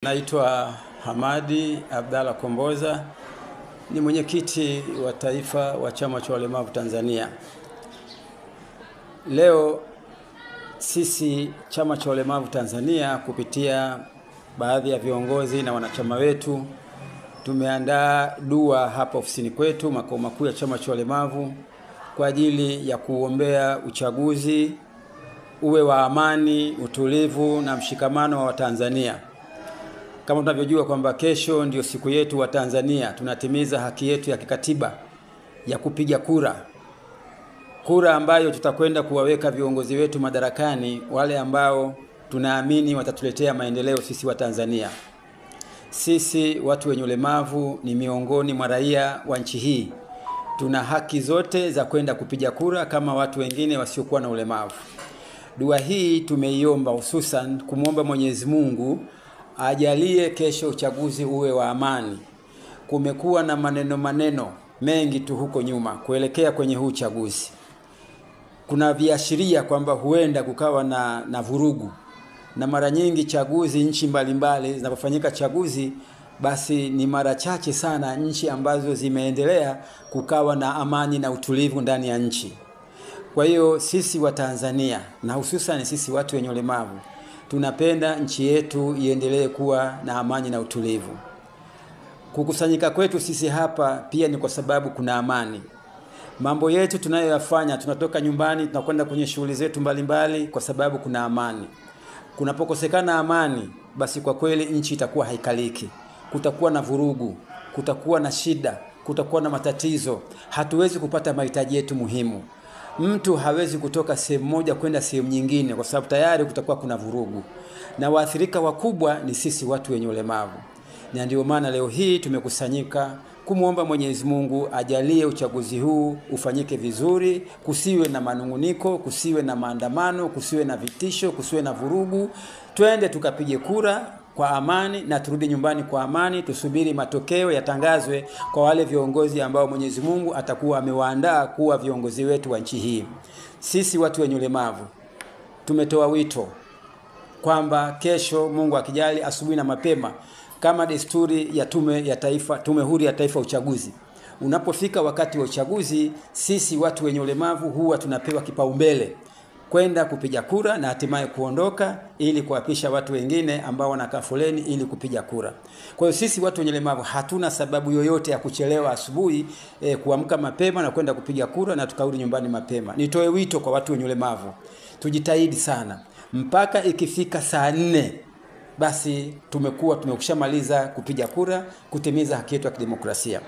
Naitwa Hamadi Abdalla Komboza, ni mwenyekiti wa taifa wa chama cha walemavu Tanzania. Leo sisi chama cha walemavu Tanzania kupitia baadhi ya viongozi na wanachama wetu tumeandaa dua hapa ofisini kwetu makao makuu ya chama cha walemavu kwa ajili ya kuombea uchaguzi uwe wa amani, utulivu na mshikamano wa Tanzania. Kama tunavyojua kwamba kesho ndio siku yetu wa Tanzania, tunatimiza haki yetu ya kikatiba ya kupiga kura. Kura ambayo tutakwenda kuwaweka viongozi wetu madarakani, wale ambao tunaamini watatuletea maendeleo sisi wa Tanzania. Sisi watu wenye ulemavu ni miongoni mwa raia wa nchi hii. Tuna haki zote za kwenda kupiga kura kama watu wengine wasiokuwa na ulemavu. Dua hii tumeiomba hususan kumwomba Mwenyezi Mungu ajalie kesho uchaguzi uwe wa amani. Kumekuwa na maneno mengi tu huko nyuma kuelekea kwenye huu uchaguzi. Kuna viashiria kwamba huenda kukawa na vurugu. Na mara nyingi chaguzi nchi mbalimbali zinapofanyika chaguzi, basi ni mara chache sana nchi ambazo zimeendelea kukawa na amani na utulivu ndani ya nchi. Kwa hiyo sisi wa Tanzania na hususan sisi watu wenye ulemavu tunapenda nchi yetu iendelee kuwa na amani na utulivu. Kukusanyika kwetu sisi hapa pia ni kwa sababu kuna amani. Mambo yetu tunayoyafanya, tunatoka nyumbani tunakwenda kwenye shughuli zetu mbalimbali kwa sababu kuna amani. Kunapokosekana amani, basi kwa kweli nchi itakuwa haikaliki. Kutakuwa na vurugu, kutakuwa na shida, kutakuwa na matatizo. Hatuwezi kupata mahitaji yetu muhimu. Mtu hawezi kutoka sehemu moja kwenda sehemu nyingine kwa sababu tayari kutakuwa kuna vurugu. Na waathirika wakubwa ni sisi watu wenye ulemavu. Na ndio maana leo hii tumekusanyika kumwomba Mwenyezi Mungu ajalie uchaguzi huu ufanyike vizuri, kusiwe na manunguniko, kusiwe na maandamano, kusiwe na vitisho, kusiwe na vurugu. Twende tukapige kura kwa amani na turudi nyumbani kwa amani, tusubiri matokeo yatangazwe kwa wale viongozi ambao Mwenyezi Mungu atakuwa amewaandaa kuwa viongozi wetu wa nchi hii. Sisi watu wenye ulemavu tumetoa wito kwamba kesho Mungu akijali asubuhi na mapema kama desturi ya tume huru ya taifa uchaguzi. Unapofika wakati wa uchaguzi, sisi watu wenye ulemavu huwa tunapewa kipaumbele kwenda kupiga kura na hatimaye kuondoka ili kuapisha watu wengine ambao wanakaa foleni ili kupiga kura. Kwa hiyo sisi watu wenye ulemavu hatuna sababu yoyote ya kuchelewa asubuhi kuamka mapema na kwenda kupiga kura na tukarudi nyumbani mapema. Nitoe wito kwa watu wenye ulemavu, tujitahidi sana mpaka ikifika saa 4 basi tumekushamaliza kupiga kura, kutimiza haki yetu ya kidemokrasia.